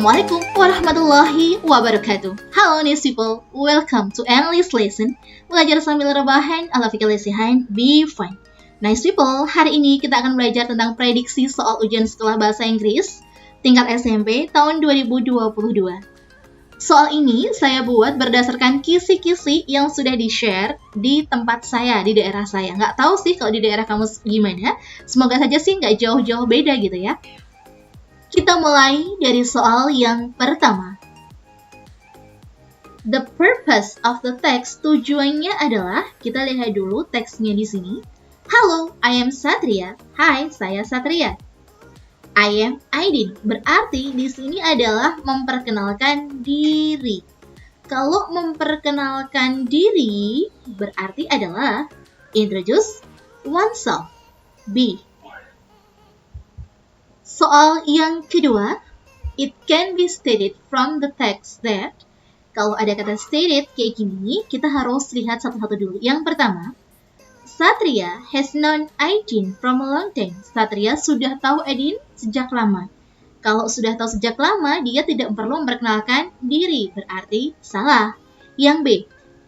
Assalamualaikum warahmatullahi wabarakatuh. Halo nice people, welcome to English lesson. Belajar sambil rebahan ala fikir lesihan, be fine. Nice people, hari ini kita akan belajar tentang prediksi soal ujian sekolah bahasa Inggris tingkat SMP tahun 2022. Soal ini saya buat berdasarkan kisi-kisi yang sudah di-share di tempat saya, di daerah saya. Nggak tahu sih kalau di daerah kamu gimana, semoga saja sih nggak jauh-jauh beda gitu ya. Kita mulai dari soal yang pertama. The purpose of the text, tujuannya adalah, kita lihat dulu teksnya di sini. Hello, I am Satria. Hai, saya Satria. I am Aidin. Berarti di sini adalah memperkenalkan diri. Kalau memperkenalkan diri berarti adalah introduce oneself. B. Soal yang kedua, it can be stated from the text that, kalau ada kata stated kayak gini, kita harus lihat satu-satu dulu. Yang pertama, Satria has known Aidin from a long time. Satria sudah tahu Aidin sejak lama. Kalau sudah tahu sejak lama, dia tidak perlu memperkenalkan diri, berarti salah. Yang B,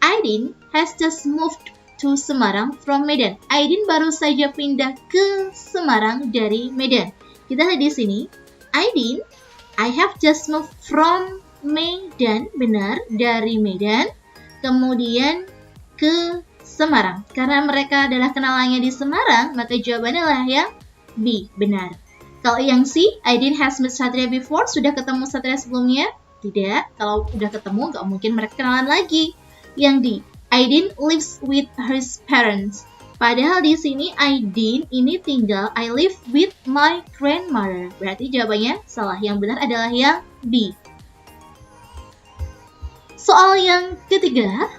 Aidin has just moved to Semarang from Medan. Aidin baru saja pindah ke Semarang dari Medan. Kita lihat di sini, Aidin, I have just moved from Medan, benar, dari Medan, kemudian ke Semarang. Karena mereka adalah kenalannya di Semarang, maka jawabannya adalah yang B, benar. Kalau yang C, Aidin has met Satria before, sudah ketemu Satria sebelumnya? Tidak, kalau udah ketemu, nggak mungkin mereka kenalan lagi. Yang D, Aidin lives with her parents. Padahal di sini Aidin ini tinggal I live with my grandmother. Berarti jawabannya salah. Yang benar adalah yang B. Soal yang ketiga.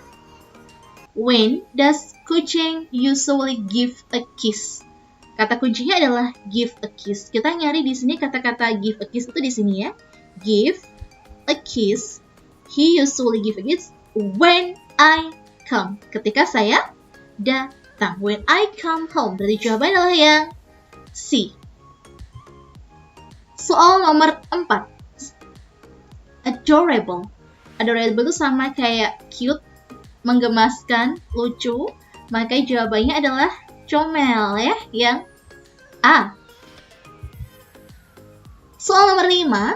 When does kucing usually give a kiss? Kata kuncinya adalah give a kiss. Kita nyari di sini kata-kata give a kiss itu di sini ya. Give a kiss. He usually give a kiss when I come. Ketika saya datang. When I come home, berarti jawabannya adalah yang C. Soal nomor 4. Adorable. Adorable itu sama kayak cute, menggemaskan, lucu. Maka jawabannya adalah comel ya, yang A. Soal nomor 5.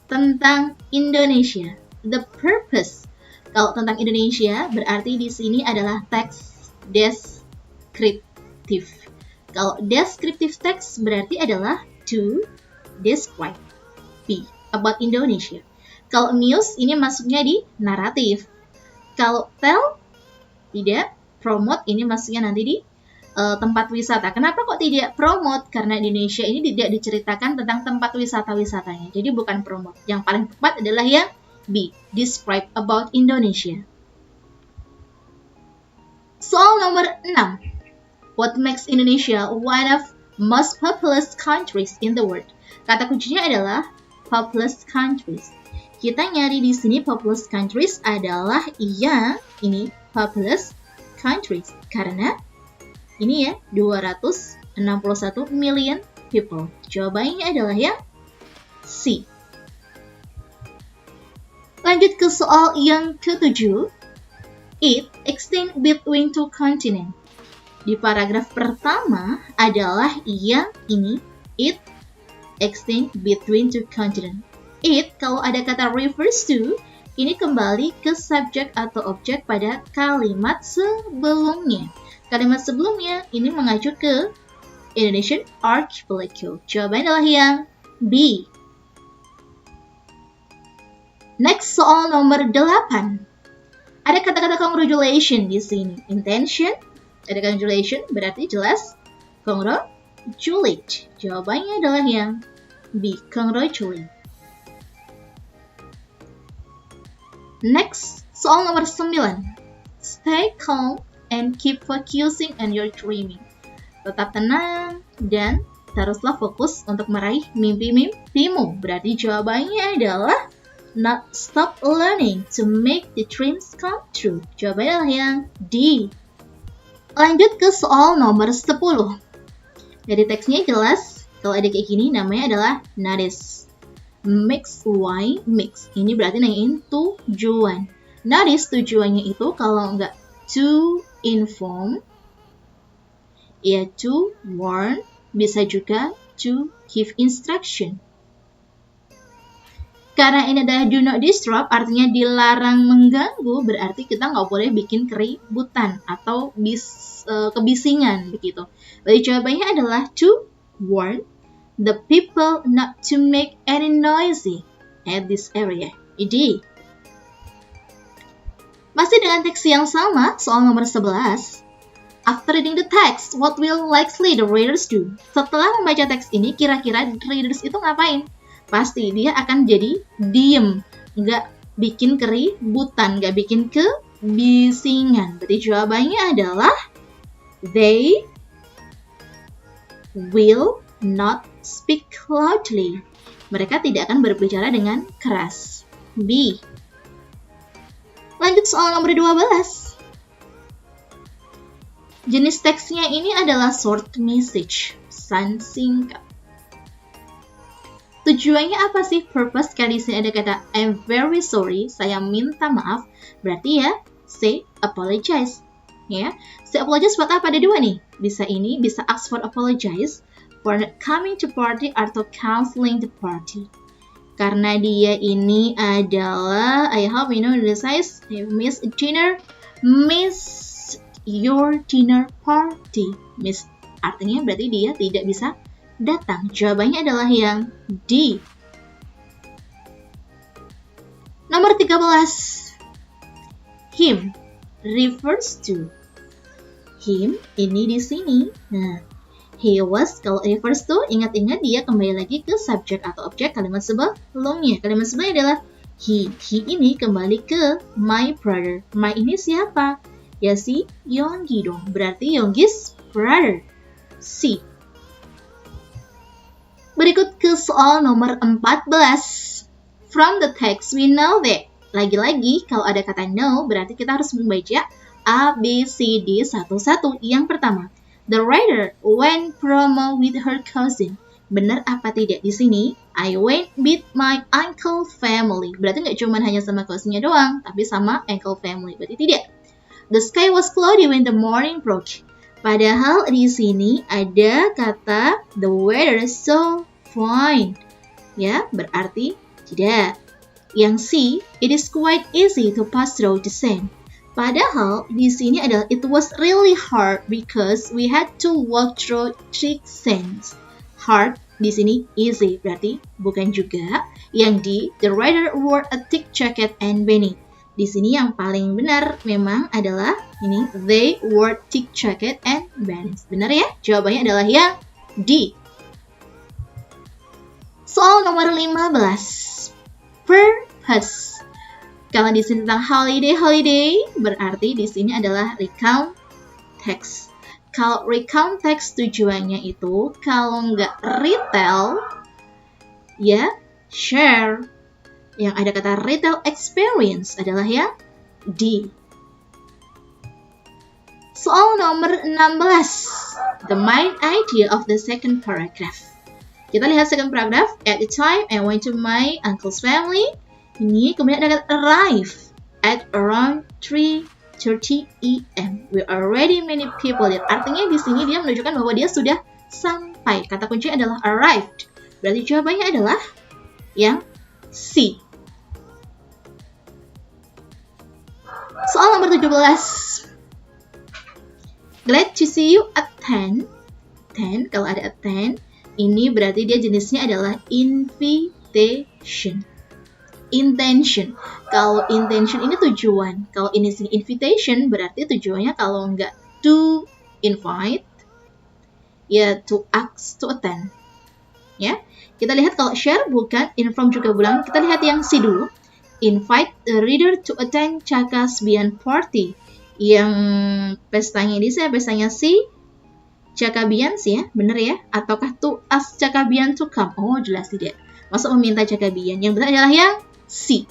Tentang Indonesia. The purpose. Kalau tentang Indonesia, berarti di sini adalah teks deskriptif. Kalau deskriptif text berarti adalah to describe. B. About Indonesia. Kalau news ini masuknya di naratif. Kalau tell tidak. Promote ini masuknya nanti di tempat wisata. Kenapa kok tidak promote? Karena Indonesia ini tidak diceritakan tentang tempat wisata-wisatanya. Jadi bukan promote. Yang paling tepat adalah yang B. Describe about Indonesia. Soal nomor 6. What makes Indonesia one of most populous countries in the world? Kata kuncinya adalah populous countries. Kita nyari di sini populous countries adalah yang ini populous countries karena ini ya 261 million people. Jawabannya adalah yang C. Lanjut ke soal yang ke-7. It extends between two continents. Di paragraf pertama adalah yang ini. It extends between two continents. It, kalau ada kata refers to, ini kembali ke subjek atau objek pada kalimat sebelumnya. Kalimat sebelumnya ini mengacu ke Indonesian Archipelago. Jawabannya adalah yang B. Next, soal nomor 8. Ada kata-kata congratulation di sini. Intention, ada congratulation, berarti jelas congratulate. Jawabannya adalah yang B, congratulate. Next, soal nomor 9. Stay calm and keep focusing on your dreaming. Tetap tenang dan teruslah fokus untuk meraih mimpi-mimpimu. Berarti jawabannya adalah not stop learning to make the dreams come true. Jawabannya adalah yang D. Lanjut ke soal nomor 10. Dari teksnya jelas, kalau ada kayak gini namanya adalah notice. Mix, why mix? Ini berarti nanyain tujuan. Notice tujuannya itu kalau nggak to inform, ya to warn, bisa juga to give instruction. Karena ini adalah do not disturb, artinya dilarang mengganggu, berarti kita nggak boleh bikin keributan atau kebisingan begitu. Jadi jawabannya adalah to warn the people not to make any noisy at this area. Ide. Masih dengan teks yang sama, soal nomor 11. After reading the text, what will likely the readers do? Setelah membaca teks ini, kira-kira readers itu ngapain? Pasti dia akan jadi diem, nggak bikin keributan, nggak bikin kebisingan. Berarti jawabannya adalah they will not speak loudly. Mereka tidak akan berbicara dengan keras. B. Lanjut soal nomor 12. Jenis teksnya ini adalah short message, pesan singkat. Tujuannya apa sih? Purpose, karena di sini ada kata I'm very sorry, saya minta maaf. Berarti ya, say apologize. Ya, say apologize buat apa? Ada dua nih. Bisa ini, bisa ask for apologize for not coming to party atau canceling the party. Karena dia ini adalah I hope you know the size, miss dinner, miss your dinner party. Miss artinya berarti dia tidak bisa datang. Jawabannya adalah yang D. Nomor 13. Him refers to. Him ini di sini. Nah, he was, kalau refers to, ingat-ingat dia kembali lagi ke subjek atau objek kalimat sebelumnya. Kalimat sebelumnya adalah he. He ini kembali ke my brother. My ini siapa? Ya si Yonggi dong. Berarti Yonggi's brother. C. Berikut ke soal nomor 14. From the text we know that. Lagi-lagi kalau ada kata know berarti kita harus membaca A, B, C, D satu-satu. Yang pertama, the writer went promo with her cousin. Benar apa tidak di sini? I went with my uncle family. Berarti nggak cuma hanya sama cousinnya doang, tapi sama uncle family. Berarti tidak. The sky was cloudy when the morning broke. Padahal di sini ada kata the weather is so fine. Ya, berarti tidak. Yang C, it is quite easy to pass through the sand. Padahal di sini adalah it was really hard because we had to walk through thick sands. Hard di sini easy, berarti bukan juga. Yang D, the rider wore a thick jacket and beanie. Di sini yang paling benar memang adalah ini they wore thick jacket and beanies. Benar ya? Jawabannya adalah yang D. Soal nomor 15. Purpose. Kalau di sini tentang holiday, berarti di sini adalah recount text. Kalau recount text tujuannya itu kalau nggak retell, ya share. Yang ada kata retail experience adalah yang D. Soal nomor 16. The main idea of the second paragraph. Kita lihat second paragraph. At the time I went to my uncle's family. Ini kemudian ada kata arrive at around 3:30 AM. We are already many people there. Artinya di sini dia menunjukkan bahwa dia sudah sampai. Kata kunci adalah arrived. Berarti jawabannya adalah yang C. Soal nomor 17. Glad to see you at 10. 10, kalau ada at 10, ini berarti dia jenisnya adalah invitation. Intention. Kalau intention ini tujuan. Kalau ini invitation berarti tujuannya kalau nggak to invite, ya to ask to attend. Ya, kita lihat kalau share bukan, inform juga bukan. Kita lihat yang C dulu. Invite the reader to attend Cakabian party. Yang pestanya ini saya pestanya si Cakabian sih ya, bener ya? Ataukah to ask Cakabian to come? Oh, jelas tidak. Maksud meminta Cakabian. Yang benar adalah yang C.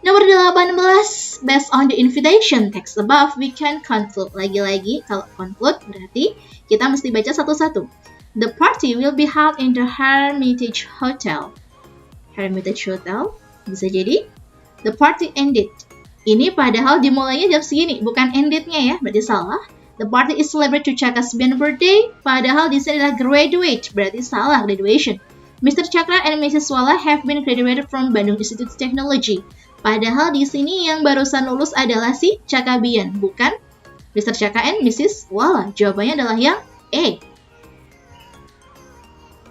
Nomor 18. Based on the invitation text above, we can conclude. Lagi-lagi, kalau conclude berarti kita mesti baca satu-satu. The party will be held in the Hermitage Hotel. Hermitage Hotel bisa jadi the party ended. Ini padahal dimulainya jam segini, bukan endednya ya, berarti salah. The party is celebrate to Chaka's birthday, padahal di sini adalah graduate, berarti salah graduation. Mr. Chakra and Mrs. Wala have been graduated from Bandung Institute of Technology. Padahal di sini yang barusan lulus adalah si Cakabian, bukan Mr. Chakra and Mrs. Wala. Jawabannya adalah yang A.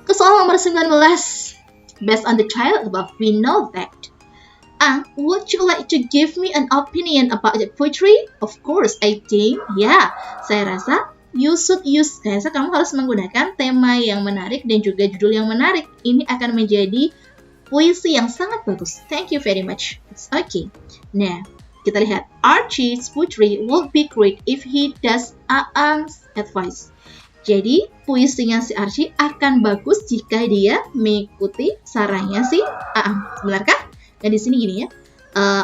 Ke soal nomor 19. Based on the title above, we know that. Would you like to give me an opinion about the poetry? Of course, I think. Ya, saya rasa kamu harus menggunakan tema yang menarik dan juga judul yang menarik. Ini akan menjadi puisi yang sangat bagus. Thank you very much. It's okay. Nah, kita lihat. Archie's poetry would be great if he does Aang's advice. Jadi, puisinya si Archie akan bagus jika dia mengikuti sarannya si Aang. Benarkah? Dan di sini gini ya.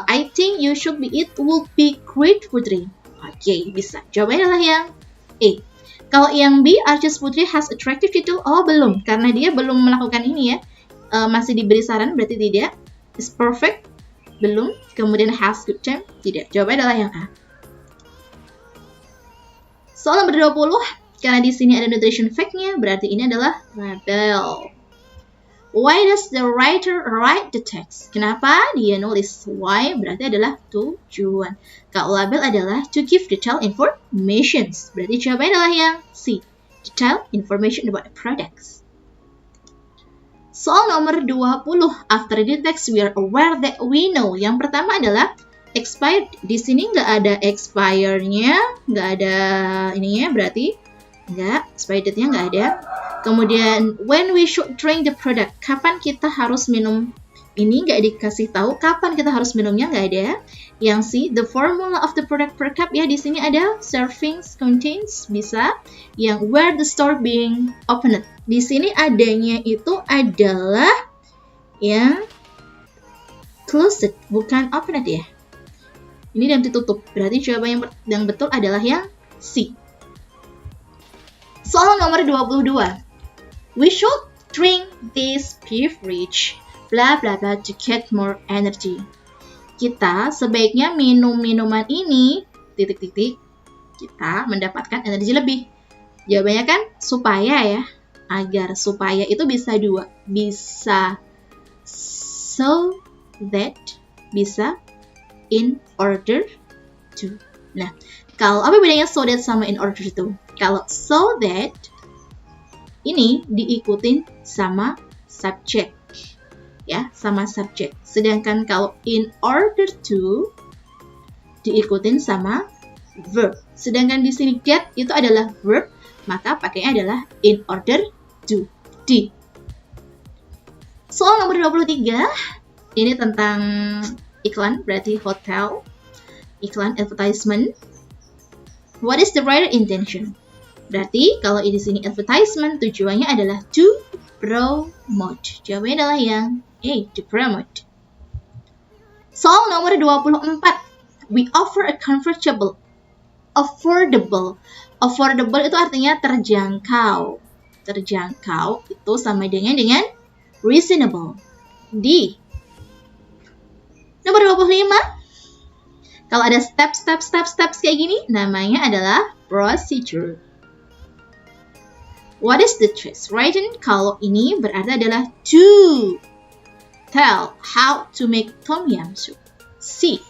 I think you should be it would be great poetry. Oke, bisa. Jawabannya adalah yang A. Kalau yang B, Archie's poetry has attractive title. Oh, belum. Karena dia belum melakukan ini ya. Masih diberi saran, berarti tidak. Is perfect. Belum. Kemudian has good time. Tidak. Jawabannya adalah yang A. Soal nomor 20. Karena di sini ada nutrition fact-nya, berarti ini adalah label. Why does the writer write the text? Kenapa dia nulis? Why berarti adalah tujuan. Kalau label adalah to give detailed information. Berarti jawabannya adalah yang C. Detailed information about the products. Soal nomor 20. After the text, we are aware that we know. Yang pertama adalah expired. Di sini nggak ada expire-nya, nggak ada ininya, berarti nggak, expired date-nya nggak ada. Kemudian, when we should drink the product, kapan kita harus minum ini, nggak dikasih tahu. Kapan kita harus minumnya, nggak ada. Yang C, the formula of the product per cup, ya di sini ada servings contains, bisa. Yang where the store being opened, di sini adanya itu adalah yang closed, bukan opened ya. Ini yang ditutup, berarti jawaban yang betul adalah yang C. Soal nomor 22. We should drink this beverage, bla bla bla, to get more energy. Kita sebaiknya minum minuman ini, titik-titik, kita mendapatkan energi lebih. Jawabannya kan supaya ya, agar supaya itu bisa dua, bisa so that, bisa in order to. Nah, kalau apa bedanya so that sama in order to? Kalau so that ini diikutin sama subjek, ya, sama subjek. Sedangkan kalau in order to diikutin sama verb. Sedangkan di sini get itu adalah verb, maka pakainya adalah in order to. D. Soal nomor 23, ini tentang iklan, berarti hotel, iklan, advertisement. What is the writer intention? Berarti kalau di sini advertisement tujuannya adalah to promote. Jawabannya adalah yang A, to promote. Soal nomor 24. We offer a comfortable, affordable. Affordable itu artinya terjangkau. Terjangkau itu sama dengan reasonable. D. Nomor 25. Kalau ada steps kayak gini, namanya adalah procedure. What is the trick? Writing kalau ini berarti adalah to tell how to make tom yum soup. C.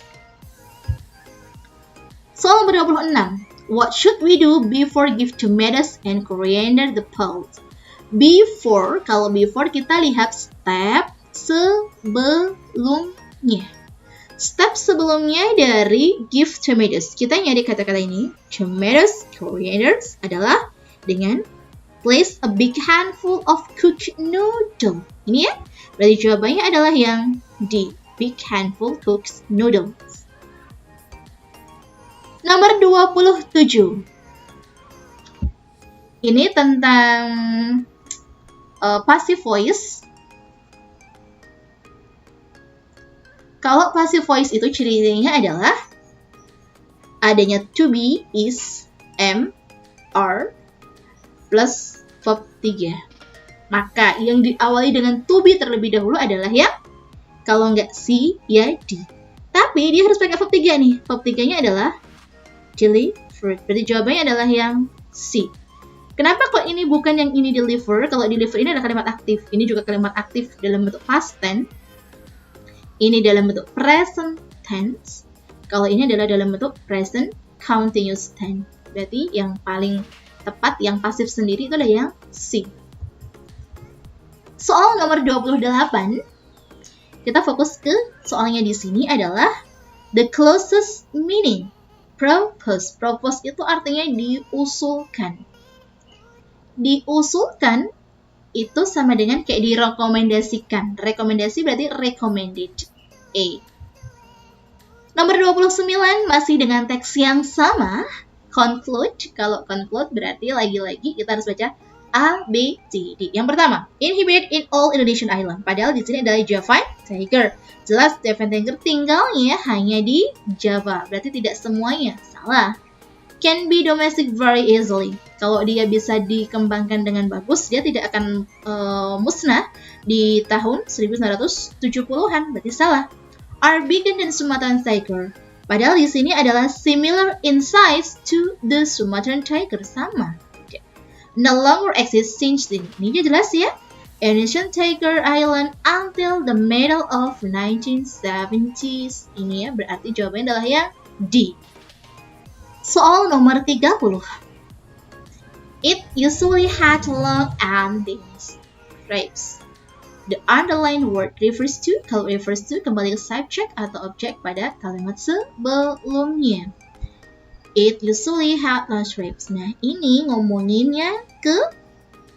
Soal nomor 26. What should we do before give tomatoes and coriander the pulse? Before, kalau before kita lihat step sebelumnya. Step sebelumnya dari give tomatoes. Kita nyari kata-kata ini. Tomatoes, corianders adalah dengan place a big handful of cooked noodle. Ini ya. Berarti jawabannya adalah yang D. Big handful cooked noodles. Nomor 27. Ini tentang passive voice. Kalau passive voice itu cirinya adalah adanya to be, is, am, are, plus verb 3. Maka yang diawali dengan to be terlebih dahulu adalah yang kalau nggak see, ya di. Tapi dia harus pakai verb 3 nih. Verb 3-nya adalah delivered. Berarti jawabannya adalah yang C. Kenapa kok ini bukan yang ini deliver? Kalau deliver ini adalah kalimat aktif. Ini juga kalimat aktif dalam bentuk past tense. Ini dalam bentuk present tense. Kalau ini adalah dalam bentuk present continuous tense. Berarti yang paling tepat, yang pasif sendiri itu adalah yang C. Soal nomor 28. Kita fokus ke soalnya di sini adalah the closest meaning. Propose. Propose itu artinya diusulkan. Diusulkan itu sama dengan kayak direkomendasikan. Rekomendasi berarti recommended. A. Nomor 29 masih dengan teks yang sama. Conclude. Kalau conclude berarti lagi-lagi kita harus baca A, B, C, D. Yang pertama, inhabit in all Indonesian island. Padahal di sini adalah Java Tiger. Jelas Java Tiger tinggalnya hanya di Java. Berarti tidak semuanya. Salah. Can be domestic very easily. Kalau dia bisa dikembangkan dengan bagus, dia tidak akan musnah di tahun 1970-an. Berarti salah. Are bigger than Sumatran Tiger. Padahal di sini adalah similar in size to the Sumatran Tiger. Sama. No longer exists since then. Ini jelas ya. Indonesian Tiger Island until the middle of 1970s. Ini ya, berarti jawabannya adalah yang D. Soal nomor 30. It usually had long and dense phrase. The underlined word refers to, kalau refers to kembali ke subject atau objek pada kalimat sebelumnya. It usually had long stripes. Nah, ini ngomonginnya ke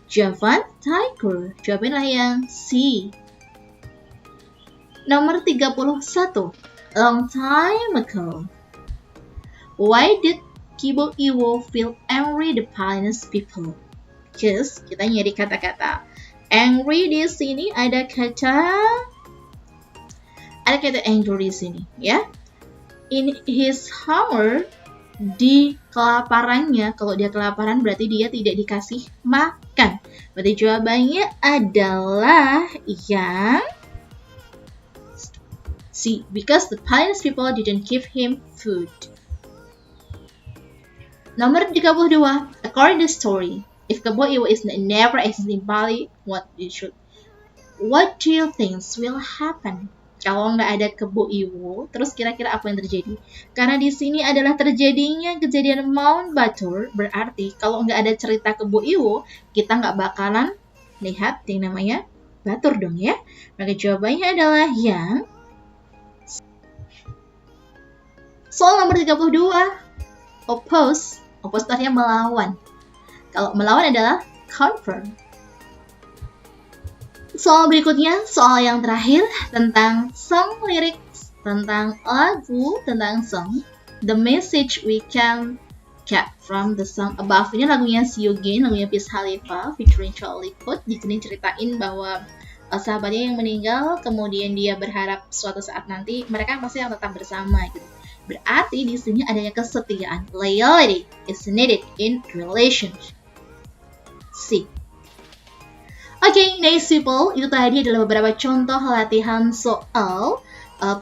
Java Tiger. Jawabannya yang C. Nomor 31. Long time ago. Why did Kibo Iwo feel angry the Palace people? Because kita nyari kata-kata. Angry di sini ada kata angry di sini, ya. In his humor, di kelaparannya, kalau dia kelaparan berarti dia tidak dikasih makan. Berarti jawabannya adalah yang C. Because the Palace people didn't give him food. Nomor 32. According to the story, if Kebo Iwo is never exist in Bali, what do you think will happen? Kalau nggak ada Kebo Iwo, terus kira-kira apa yang terjadi? Karena di sini adalah terjadinya kejadian Mount Batur, berarti kalau nggak ada cerita Kebo Iwo, kita nggak bakalan lihat yang namanya Batur dong ya. Maka jawabannya adalah yang soal nomor 32. Oppose. Oppose artinya melawan. Kalau melawan adalah confirm. Soal berikutnya, soal yang terakhir tentang song lyrics, tentang lagu, tentang song. The message we can get from the song above. Ini lagunya See You Again, lagunya Wiz Khalifa featuring Charlie Puth. Di sini ceritain bahwa sahabatnya yang meninggal, kemudian dia berharap suatu saat nanti mereka pasti akan tetap bersama gitu. Berarti di sini adanya kesetiaan. Loyalty is needed in relationship. C. Oke, nice people. Itu tadi adalah beberapa contoh latihan soal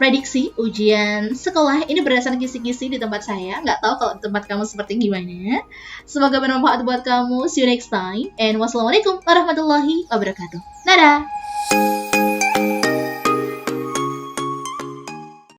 prediksi ujian sekolah. Ini berdasarkan kisi-kisi di tempat saya. Nggak tahu kalau di tempat kamu seperti gimana. Semoga bermanfaat buat kamu. See you next time. And wassalamualaikum warahmatullahi wabarakatuh. Dadah!